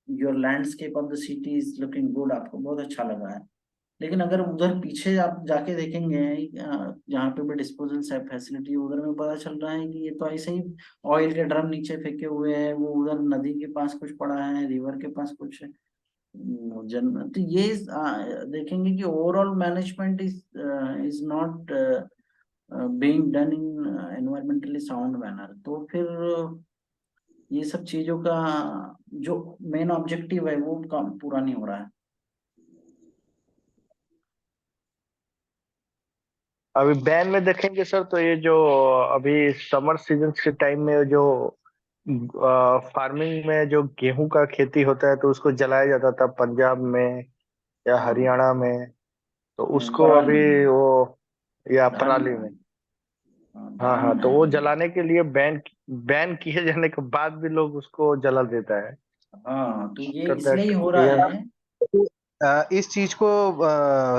your landscape of the city is looking good, आपको बहुत अच्छा लगा है, लेकिन अगर उधर पीछे आप जाके देखेंगे जहाँ पे भी डिस्पोजल फैसिलिटी उधर में पता चल रहा है कि ये तो ऐसे ही ऑयल के ड्रम नीचे फेंके हुए हैं, वो उधर नदी के पास कुछ पड़ा है, रिवर के पास कुछ है। तो ये देखेंगे कि overall management is not being done in environmentally sound manner. तो फिर ये सब चीजों का जो मेन ऑब्जेक्टिव है वो काम पूरा नहीं हो रहा है। अभी बैन में देखेंगे सर, तो ये जो अभी समर सीजन के टाइम में जो फार्मिंग में जो गेहूं का खेती होता है तो उसको जलाया जाता था पंजाब में या हरियाणा में, तो उसको पराली अभी में, वो, या धान पराली में, में, हाँ धान हाँ, तो में। वो जलाने के लिए बैन किए जाने के बाद भी लोग उसको जला देता है। हाँ, तो ये तो इसलिए ही दैट हो रहा है। इस चीज को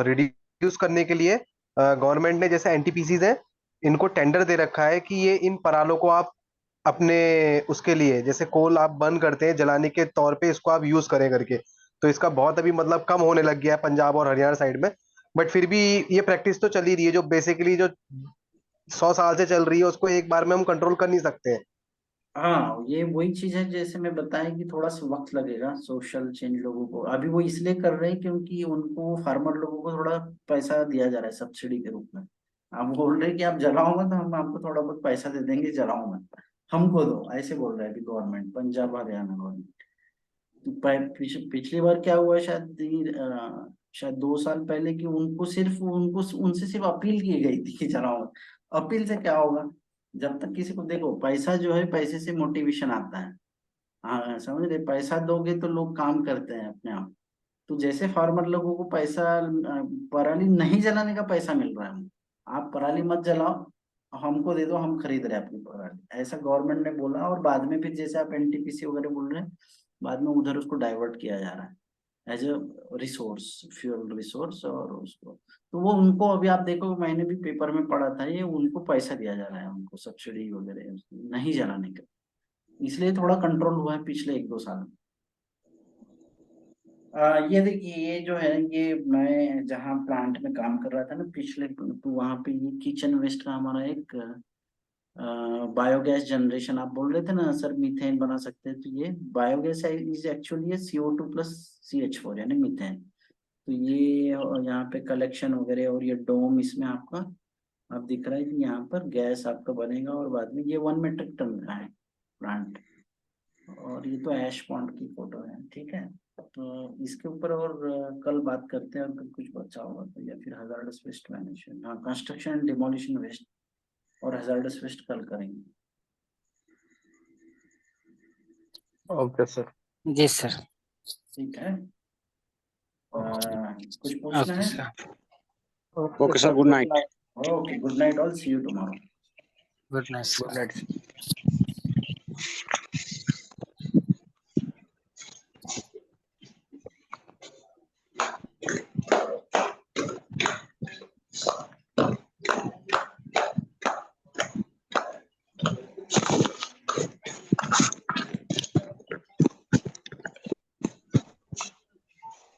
रिड्यूस करने के लिए गवर्नमेंट ने जैसे एनटीपीसीज है, इनको टेंडर दे रखा है कि ये इन परालों को आप अपने उसके लिए, जैसे कोल आप बर्न करते हैं जलाने के तौर पे, इसको आप यूज करें करके। तो इसका बहुत अभी मतलब कम होने लग गया है पंजाब और हरियाणा साइड में। बट फिर भी ये प्रैक्टिस तो चल ही रही है, जो बेसिकली जो 100 साल से चल रही है उसको एक बार में हम कंट्रोल कर नहीं सकते हैं। हाँ, ये वही चीज है जैसे मैं बताया कि थोड़ा सा वक्त लगेगा सोशल चेंज लोगों को। अभी वो इसलिए कर रहे हैं क्योंकि उनको फार्मर लोगों को थोड़ा पैसा दिया जा रहा है सब्सिडी के रूप में। आप बोल रहे हैं कि आप जलाओ मत, हम आपको थोड़ा बहुत पैसा दे देंगे, जलाओ मत, हमको दो, ऐसे बोल रहा है अभी गवर्नमेंट, पंजाब हरियाणा गवर्नमेंट। तो पिछली बार क्या हुआ, शायद 2 साल पहले, कि उनको उनसे सिर्फ अपील की गई थी कि जलाओ मत। अपील से क्या होगा? जब तक किसी को, देखो पैसा जो है, पैसे से मोटिवेशन आता है। हाँ, समझ रहे, पैसा दोगे तो लोग काम करते हैं अपने आप। तो जैसे फार्मर लोगों को पैसा, पराली नहीं जलाने का पैसा मिल रहा है, आप पराली मत जलाओ, हमको दे दो, हम खरीद रहे हैं आपकी पराली, ऐसा गवर्नमेंट ने बोला। और बाद में फिर जैसे आप एनटीपीसी वगैरह बोल रहे हैं, बाद में उधर उसको डाइवर्ट किया जा रहा है as a resource, fuel resource. और उसको तो वो उनको, अभी आप देखो, मैंने भी पेपर में पढ़ा था, ये उनको पैसा दिया जा रहा है, उनको सब्सिडी वगैरह नहीं जलाने का। इसलिए थोड़ा कंट्रोल हुआ है पिछले 1-2 साल में। ये देखिए, ये जो है, ये मैं जहाँ प्लांट में काम कर रहा था ना पिछले, तो वहाँ पे ये किचन वेस्ट का हमारा एक बायोगैस जनरेशन, आप बोल रहे थे ना सर मीथेन बना सकते हैं, तो ये बायोगैस इज एक्चुअली ये CO2 प्लस CH4 यानी मीथेन। तो ये यहाँ पे कलेक्शन वगैरह, और ये डोम इसमें आपका, आप दिख रहा है कि यहाँ पर गैस आपका बनेगा, और बाद में ये 1 मीट्रिक टन का है प्लांट। और ये तो ऐश पॉन्ड की फोटो है, ठीक है। तो इसके ऊपर और कल बात करते हैं, अगर कुछ बचा होगा तो, या फिर हजार्डस वेस्ट मैनेजमेंट, हाँ, कंस्ट्रक्शन एंड डिमोलिशन वेस्ट और हजार्डस वेस्ट कल करेंगे। Okay sir. जी सर। ठीक है। कुछ पूछना ओके है? Sir. Okay sir, good night. Okay, good night all, see you tomorrow. Good night good sir. Night.